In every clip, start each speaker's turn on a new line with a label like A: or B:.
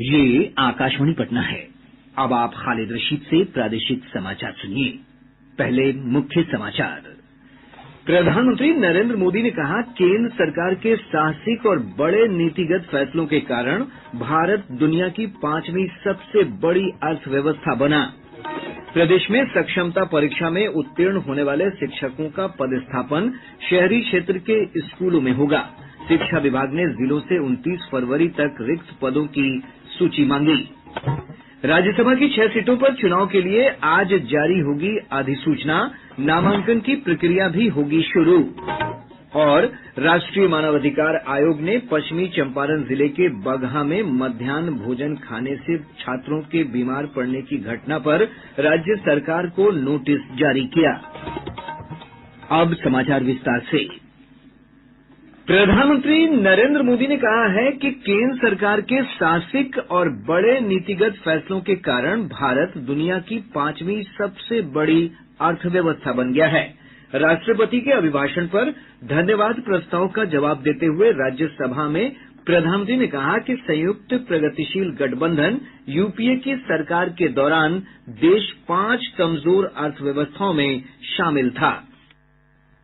A: ये आकाशवाणी पटना है। अब आप खालिद रशीद से प्रादेशिक समाचार सुनिए। पहले मुख्य समाचार। प्रधानमंत्री नरेंद्र मोदी ने कहा, केंद्र सरकार के साहसिक और बड़े नीतिगत फैसलों के कारण भारत दुनिया की 5वीं सबसे बड़ी अर्थव्यवस्था बना। प्रदेश में सक्षमता परीक्षा में उत्तीर्ण होने वाले शिक्षकों का पदस्थापन शहरी क्षेत्र के स्कूलों में होगा। शिक्षा विभाग ने जिलों से 29 फरवरी तक रिक्त पदों की सूची मांगी। राज्यसभा की 6 सीटों पर चुनाव के लिए आज जारी होगी अधिसूचना। नामांकन की प्रक्रिया भी होगी शुरू। और राष्ट्रीय मानवाधिकार आयोग ने पश्चिमी चंपारण जिले के बगहा में मध्याह्न भोजन खाने से छात्रों के बीमार पड़ने की घटना पर राज्य सरकार को नोटिस जारी किया। अब समाचार विस्तार से। प्रधानमंत्री नरेंद्र मोदी ने कहा है कि केंद्र सरकार के साहसिक और बड़े नीतिगत फैसलों के कारण भारत दुनिया की 5वीं सबसे बड़ी अर्थव्यवस्था बन गया है। राष्ट्रपति के अभिभाषण पर धन्यवाद प्रस्ताव का जवाब देते हुए राज्यसभा में प्रधानमंत्री ने कहा कि संयुक्त प्रगतिशील गठबंधन यूपीए की सरकार के दौरान देश 5 कमजोर अर्थव्यवस्थाओं में शामिल था।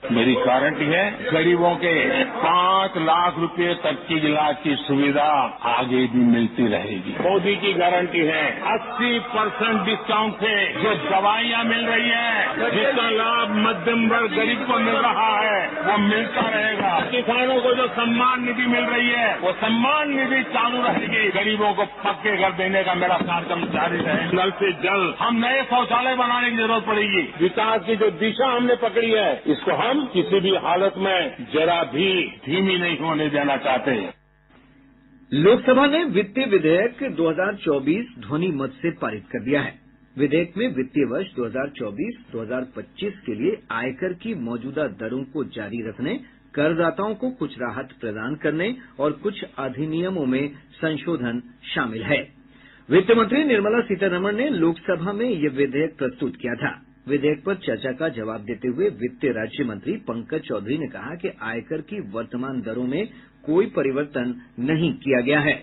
B: मेरी गारंटी है, गरीबों के 5 लाख रुपए तक की इलाज की सुविधा आगे भी मिलती रहेगी। मोदी की गारंटी है, 80% डिस्काउंट से जो दवाइयां मिल रही है, जिसका लाभ मध्यम वर्ग गरीब को मिल रहा है, वो मिलता रहेगा। किसानों को जो सम्मान निधि मिल रही है, वो सम्मान निधि चालू रहेगी। गरीबों को पक्के घर देने का मेरा कार्यक्रम जारी रहे। जल्द से जल्द हम नए शौचालय बनाने की जरूरत पड़ेगी। विकास की जो दिशा हमने पकड़ी है, इसको हम किसी भी हालत में जरा भी धीमी नहीं होने देना चाहते।
A: लोकसभा ने वित्तीय विधेयक 2024 ध्वनि मत से पारित कर दिया है। विधेयक में वित्तीय वर्ष 2024-2025 के लिए आयकर की मौजूदा दरों को जारी रखने, करदाताओं को कुछ राहत प्रदान करने और कुछ अधिनियमों में संशोधन शामिल है। वित्त मंत्री निर्मला सीतारमण ने लोकसभा में यह विधेयक प्रस्तुत किया था। विधेयक पर चर्चा का जवाब देते हुए वित्त राज्य मंत्री पंकज चौधरी ने कहा कि आयकर की वर्तमान दरों में कोई परिवर्तन नहीं किया गया है।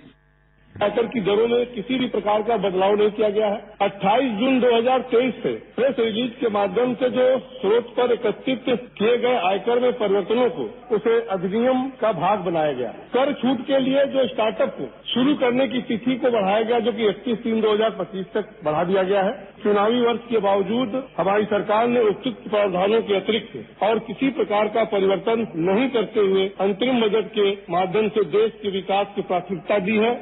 C: आयकर की दरों में किसी भी प्रकार का बदलाव नहीं किया गया है। 28 जून 2023 से प्रेस रिलीज के माध्यम से जो स्रोत पर एकत्रित किए गए आयकर में परिवर्तनों को उसे अधिनियम का भाग बनाया गया। कर छूट के लिए जो स्टार्टअप को शुरू करने की तिथि को बढ़ाया गया, जो कि 31/3/2025 तक बढ़ा दिया गया है। चुनावी वर्ष के बावजूद हमारी सरकार ने उपयुक्त प्रावधानों के अतिरिक्त और किसी प्रकार का परिवर्तन नहीं करते हुए अंतरिम बजट के माध्यम से देश के विकास की प्राथमिकता दी है।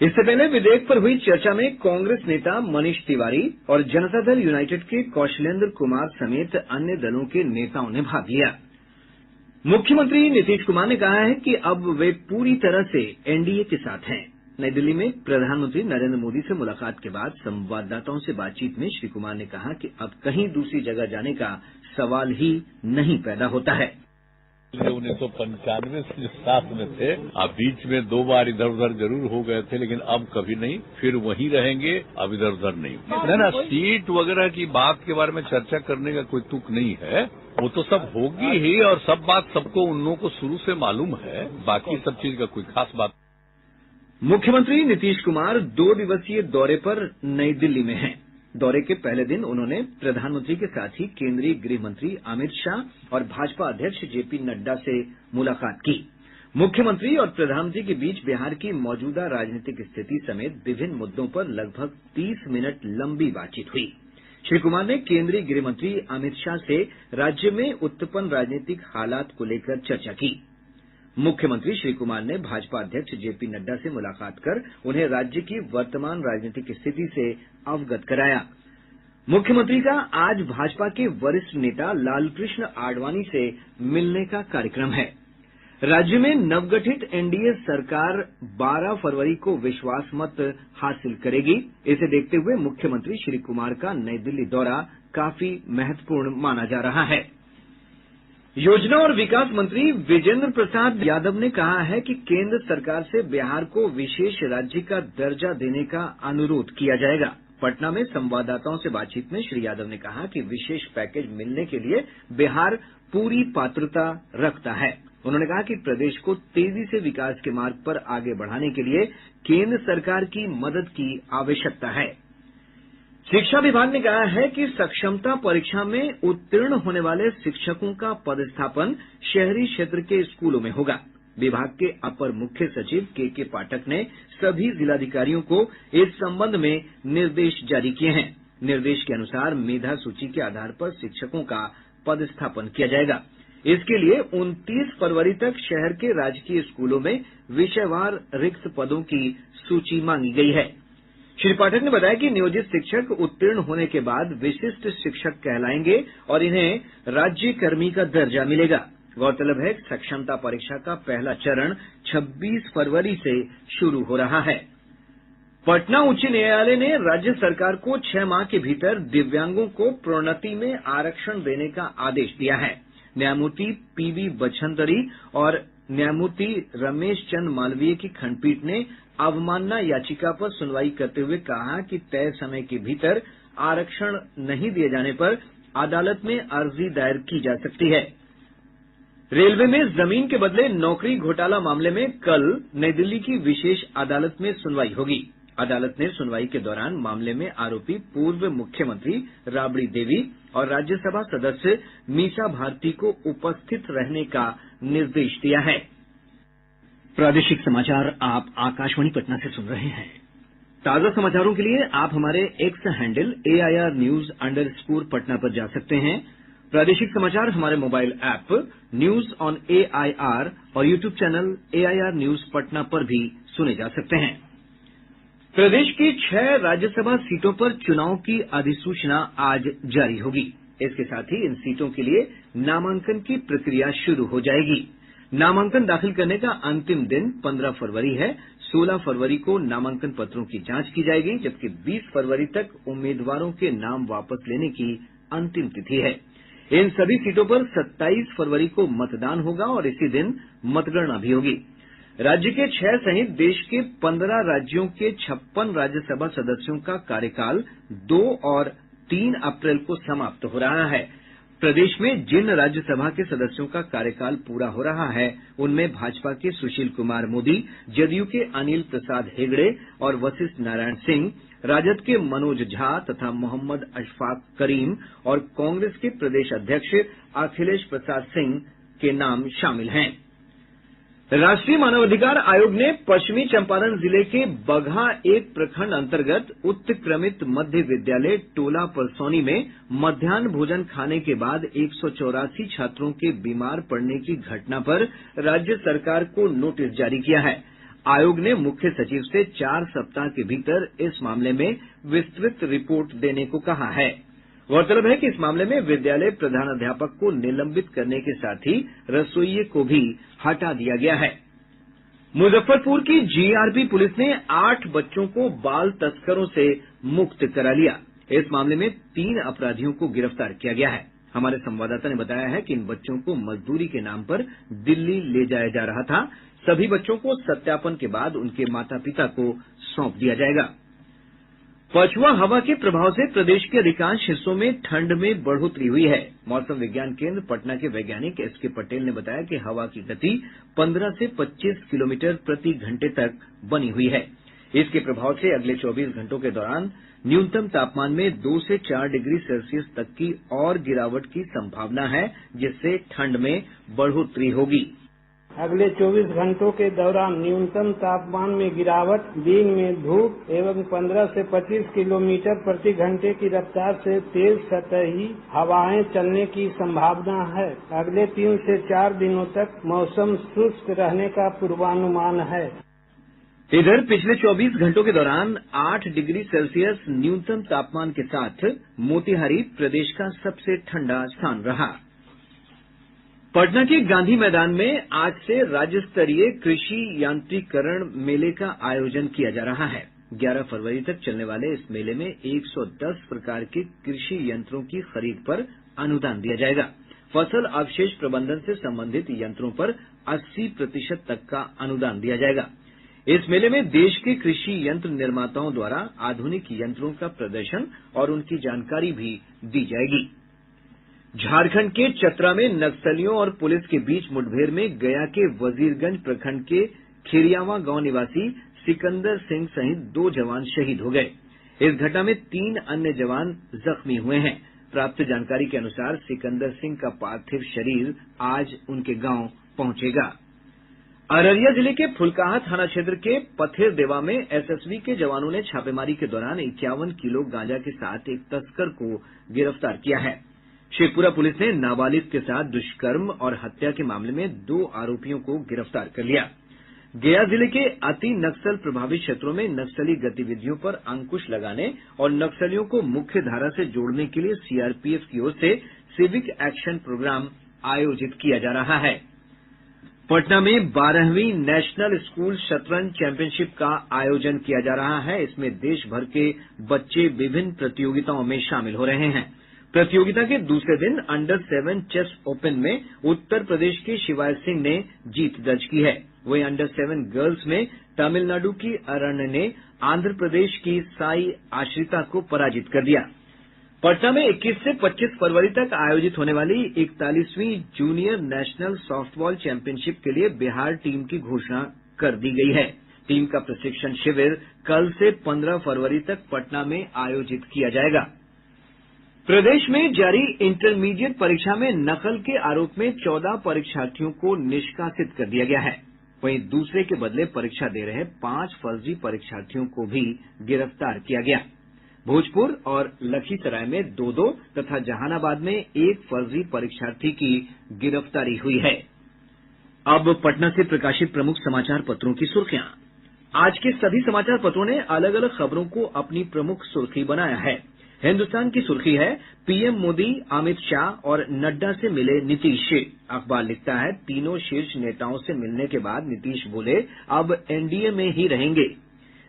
A: इससे पहले विधेयक पर हुई चर्चा में कांग्रेस नेता मनीष तिवारी और जनता दल यूनाइटेड के कौशलेंद्र कुमार समेत अन्य दलों के नेताओं ने भाग लिया। मुख्यमंत्री नीतीश कुमार ने कहा है कि अब वे पूरी तरह से एनडीए के साथ हैं। नई दिल्ली में प्रधानमंत्री नरेंद्र मोदी से मुलाकात के बाद संवाददाताओं से बातचीत में श्री कुमार ने कहा कि अब कहीं दूसरी जगह जाने का सवाल ही नहीं पैदा होता है।
D: 1995 से साथ में थे, अब बीच में 2 बार इधर उधर जरूर हो गए थे, लेकिन अब कभी नहीं, फिर वहीं रहेंगे, अब इधर उधर नहीं। ना सीट वगैरह की बात के बारे में चर्चा करने का कोई तुक नहीं है। वो तो सब होगी ही और सब बात सबको उन लोगों को शुरू से मालूम है। बाकी सब चीज का कोई खास बात।
A: मुख्यमंत्री नीतीश कुमार 2 दिवसीय दौरे पर नई दिल्ली में हैं। दौरे के पहले दिन उन्होंने प्रधानमंत्री के साथ ही केंद्रीय गृह मंत्री अमित शाह और भाजपा अध्यक्ष जेपी नड्डा से मुलाकात की। मुख्यमंत्री और प्रधानमंत्री के बीच बिहार की मौजूदा राजनीतिक स्थिति समेत विभिन्न मुद्दों पर लगभग 30 मिनट लंबी बातचीत हुई। श्री कुमार ने केंद्रीय गृह मंत्री अमित शाह से राज्य में उत्पन्न राजनीतिक हालात को लेकर चर्चा की। मुख्यमंत्री श्री कुमार ने भाजपा अध्यक्ष जेपी नड्डा से मुलाकात कर उन्हें राज्य की वर्तमान राजनीतिक स्थिति से अवगत कराया। मुख्यमंत्री का आज भाजपा के वरिष्ठ नेता लालकृष्ण आडवाणी से मिलने का कार्यक्रम है। राज्य में नवगठित एनडीए सरकार 12 फरवरी को विश्वास मत हासिल करेगी। इसे देखते हुए मुख्यमंत्री श्री कुमार का नई दिल्ली दौरा काफी महत्वपूर्ण माना जा रहा है। योजना और विकास मंत्री विजेंद्र प्रसाद यादव ने कहा है कि केंद्र सरकार से बिहार को विशेष राज्य का दर्जा देने का अनुरोध किया जाएगा। पटना में संवाददाताओं से बातचीत में श्री यादव ने कहा कि विशेष पैकेज मिलने के लिए बिहार पूरी पात्रता रखता है। उन्होंने कहा कि प्रदेश को तेजी से विकास के मार्ग पर आगे बढ़ाने के लिए केंद्र सरकार की मदद की आवश्यकता है। शिक्षा विभाग ने कहा है कि सक्षमता परीक्षा में उत्तीर्ण होने वाले शिक्षकों का पदस्थापन शहरी क्षेत्र के स्कूलों में होगा। विभाग के अपर मुख्य सचिव के पाठक ने सभी जिलाधिकारियों को इस संबंध में निर्देश जारी किए हैं। निर्देश के अनुसार मेधा सूची के आधार पर शिक्षकों का पदस्थापन किया जाएगा। इसके लिए 29 फरवरी तक शहर के राजकीय स्कूलों में विषयवार रिक्त पदों की सूची मांगी गई है। श्री पाठक ने बताया कि नियोजित शिक्षक उत्तीर्ण होने के बाद विशिष्ट शिक्षक कहलाएंगे और इन्हें राज्य कर्मी का दर्जा मिलेगा। गौरतलब है कि सक्षमता परीक्षा का पहला चरण 26 फरवरी से शुरू हो रहा है। पटना उच्च न्यायालय ने राज्य सरकार को 6 माह के भीतर दिव्यांगों को प्रोन्नति में आरक्षण देने का आदेश दिया है। न्यायमूर्ति पीवी बछंतरी और न्यायमूर्ति रमेश चंद मालवीय की खंडपीठ ने अवमानना याचिका पर सुनवाई करते हुए कहा कि तय समय के भीतर आरक्षण नहीं दिए जाने पर अदालत में अर्जी दायर की जा सकती है। रेलवे में जमीन के बदले नौकरी घोटाला मामले में कल नई दिल्ली की विशेष अदालत में सुनवाई होगी। अदालत ने सुनवाई के दौरान मामले में आरोपी पूर्व मुख्यमंत्री राबड़ी देवी और राज्यसभा सदस्य मीसा भारती को उपस्थित रहने का निर्देश दिया है। प्रादेशिक समाचार आप आकाशवाणी पटना से सुन रहे हैं। ताजा समाचारों के लिए आप हमारे एक्स हैंडल AIR News _ पर जा सकते हैं। प्रादेशिक समाचार हमारे mobile app news on AIR और YouTube channel AIR News Patna पर भी सुने जा सकते हैं। प्रदेश की 6 राज्यसभा सीटों पर चुनाव की अधिसूचना आज जारी होगी। इसके साथ ही इन सीटों के लिए नामांकन की प्रक्रिया शुरू हो जाएगी। नामांकन दाखिल करने का अंतिम दिन 15 फरवरी है। 16 फरवरी को नामांकन पत्रों की जांच की जाएगी, जबकि 20 फरवरी तक उम्मीदवारों के नाम वापस लेने की अंतिम तिथि है। इन सभी सीटों पर 27 फरवरी को मतदान होगा और इसी दिन मतगणना भी होगी। राज्य के 6 सहित देश के 15 राज्यों के 56 राज्यसभा सदस्यों का कार्यकाल 2 और 3 अप्रैल को समाप्त हो रहा है। प्रदेश में जिन राज्यसभा के सदस्यों का कार्यकाल पूरा हो रहा है उनमें भाजपा के सुशील कुमार मोदी, जदयू के अनिल प्रसाद हेगड़े और वशिष्ठ नारायण सिंह, राजद के मनोज झा तथा मोहम्मद अशफाक करीम और कांग्रेस के प्रदेश अध्यक्ष अखिलेश प्रसाद सिंह के नाम शामिल हैं। राष्ट्रीय मानवाधिकार आयोग ने पश्चिमी चंपारण जिले के बगहा 1 प्रखंड अंतर्गत उत्क्रमित मध्य विद्यालय टोला परसौनी में मध्याह्न भोजन खाने के बाद 184 छात्रों के बीमार पड़ने की घटना पर राज्य सरकार को नोटिस जारी किया है। आयोग ने मुख्य सचिव से 4 सप्ताह के भीतर इस मामले में विस्तृत रिपोर्ट देने को कहा है। गौरतलब है कि इस मामले में विद्यालय प्रधानाध्यापक को निलंबित करने के साथ ही रसोइये को भी हटा दिया गया है। मुजफ्फरपुर की GRP पुलिस ने 8 बच्चों को बाल तस्करों से मुक्त करा लिया। इस मामले में 3 अपराधियों को गिरफ्तार किया गया है। हमारे संवाददाता ने बताया है कि इन बच्चों को मजदूरी के नाम पर दिल्ली ले जाया जा रहा था। सभी बच्चों को सत्यापन के बाद उनके माता पिता को सौंप दिया जाएगा। पछुआ हवा के प्रभाव से प्रदेश के अधिकांश हिस्सों में ठंड में बढ़ोतरी हुई है। मौसम विज्ञान केंद्र पटना के वैज्ञानिक SK पटेल ने बताया कि हवा की गति 15 से 25 किलोमीटर प्रति घंटे तक बनी हुई है। इसके प्रभाव से अगले 24 घंटों के दौरान न्यूनतम तापमान में 2 से 4 डिग्री सेल्सियस तक की और गिरावट की संभावना है, जिससे ठंड में बढ़ोतरी होगी।
E: अगले 24 घंटों के दौरान न्यूनतम तापमान में गिरावट, दिन में धूप एवं 15 से 25 किलोमीटर प्रति घंटे की रफ्तार से तेज सतही हवाएं चलने की संभावना है। अगले 3 से 4 दिनों तक मौसम शुष्क रहने का पूर्वानुमान है।
A: इधर पिछले 24 घंटों के दौरान 8 डिग्री सेल्सियस न्यूनतम तापमान के साथ मोतिहारी प्रदेश का सबसे ठंडा स्थान रहा। पटना के गांधी मैदान में आज से राज्य स्तरीय कृषि यांत्रिकरण मेले का आयोजन किया जा रहा है। 11 फरवरी तक चलने वाले इस मेले में 110 प्रकार के कृषि यंत्रों की खरीद पर अनुदान दिया जाएगा। फसल अवशेष प्रबंधन से संबंधित यंत्रों पर 80% तक का अनुदान दिया जाएगा। इस मेले में देश के कृषि यंत्र निर्माताओं द्वारा आधुनिक यंत्रों का प्रदर्शन और उनकी जानकारी भी दी जाएगी। झारखंड के चतरा में नक्सलियों और पुलिस के बीच मुठभेड़ में गया के वजीरगंज प्रखंड के खिरियावा गांव निवासी सिकंदर सिंह सहित 2 जवान शहीद हो गए। इस घटना में 3 अन्य जवान जख्मी हुए हैं। प्राप्त जानकारी के अनुसार सिकंदर सिंह का पार्थिव शरीर आज उनके गांव पहुंचेगा। अररिया जिले के फुलकाहा थाना क्षेत्र के पथेरदेवा में एसएसबी के जवानों ने छापेमारी के दौरान 51 किलो गांजा के साथ एक तस्कर को गिरफ्तार किया है। शेखपुरा पुलिस ने नाबालिग के साथ दुष्कर्म और हत्या के मामले में 2 आरोपियों को गिरफ्तार कर लिया। गया जिले के अति नक्सल प्रभावित क्षेत्रों में नक्सली गतिविधियों पर अंकुश लगाने और नक्सलियों को मुख्य धारा से जोड़ने के लिए सीआरपीएफ की ओर से सिविक एक्शन प्रोग्राम आयोजित किया जा रहा है। पटना में 12वीं नेशनल स्कूल शतरंज चैंपियनशिप का आयोजन किया जा रहा है। इसमें देश भर के बच्चे विभिन्न प्रतियोगिताओं में शामिल हो रहे हैं। प्रतियोगिता के दूसरे दिन अंडर 7 चेस ओपन में उत्तर प्रदेश के शिवाय सिंह ने जीत दर्ज की है। वहीं अंडर 7 गर्ल्स में तमिलनाडु की अरण्य ने आंध्र प्रदेश की साई आश्रिता को पराजित कर दिया। पटना में 21 से 25 फरवरी तक आयोजित होने वाली 41वीं जूनियर नेशनल सॉफ्टबॉल चैंपियनशिप के लिए बिहार टीम की घोषणा कर दी गई है। टीम का प्रशिक्षण शिविर कल से 15 फरवरी तक पटना में आयोजित किया जाएगा। प्रदेश में जारी इंटरमीडिएट परीक्षा में नकल के आरोप में 14 परीक्षार्थियों को निष्कासित कर दिया गया है। वहीं दूसरे के बदले परीक्षा दे रहे 5 फर्जी परीक्षार्थियों को भी गिरफ्तार किया गया। भोजपुर और लखीसराय में 2-2 तथा जहानाबाद में 1 फर्जी परीक्षार्थी की गिरफ्तारी हुई है। अब पटना से प्रकाशित प्रमुख समाचार पत्रों की सुर्खियां। आज के सभी समाचार पत्रों ने अलग अलग खबरों को अपनी प्रमुख सुर्खी बनाया है। हिन्दुस्तान की सुर्खी है पीएम मोदी अमित शाह और नड्डा से मिले नीतीश। अखबार लिखता है तीनों शीर्ष नेताओं से मिलने के बाद नीतीश बोले अब एनडीए में ही रहेंगे।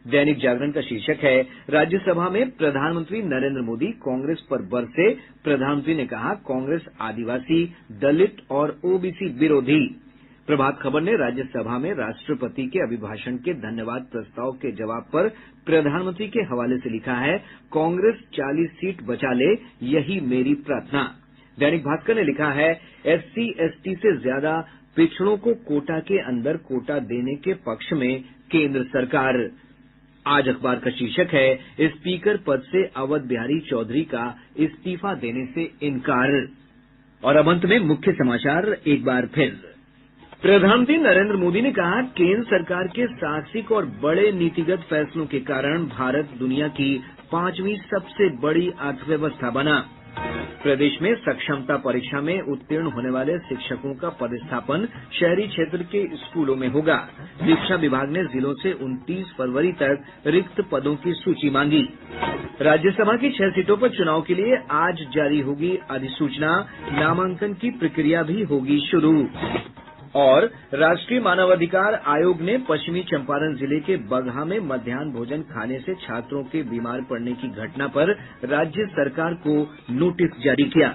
A: दैनिक जागरण का शीर्षक है राज्यसभा में प्रधानमंत्री नरेंद्र मोदी कांग्रेस पर बरसे। प्रधानमंत्री ने कहा कांग्रेस आदिवासी, दलित और ओबीसी विरोधी। प्रभात खबर ने राज्यसभा में राष्ट्रपति के अभिभाषण के धन्यवाद प्रस्ताव के जवाब पर प्रधानमंत्री के हवाले से लिखा है कांग्रेस 40 सीट बचा ले यही मेरी प्रार्थना। दैनिक भास्कर ने लिखा है एससी एसटी से ज्यादा पिछड़ों को कोटा के अंदर कोटा देने के पक्ष में केंद्र सरकार। आज अखबार का शीर्षक है स्पीकर पद से अवध बिहारी चौधरी का इस्तीफा देने से इनकार। और अब अंत में मुख्य समाचार एक बार फिर। प्रधानमंत्री नरेंद्र मोदी ने कहा केंद्र सरकार के साहसिक और बड़े नीतिगत फैसलों के कारण भारत दुनिया की 5वीं सबसे बड़ी अर्थव्यवस्था बना। प्रदेश में सक्षमता परीक्षा में उत्तीर्ण होने वाले शिक्षकों का पदस्थापन शहरी क्षेत्र के स्कूलों में होगा। शिक्षा विभाग ने जिलों से 29 फरवरी तक रिक्त पदों की सूची मांगी। राज्यसभा की 6 सीटों पर चुनाव के लिए आज जारी होगी अधिसूचना। नामांकन की प्रक्रिया भी होगी शुरू। और राष्ट्रीय मानवाधिकार आयोग ने पश्चिमी चंपारण जिले के बगहा में मध्याह्न भोजन खाने से छात्रों के बीमार पड़ने की घटना पर राज्य सरकार को नोटिस जारी किया।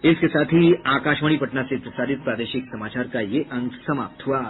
A: इसके साथ ही आकाशवाणी पटना से प्रसारित प्रादेशिक समाचार का ये अंक समाप्त हुआ।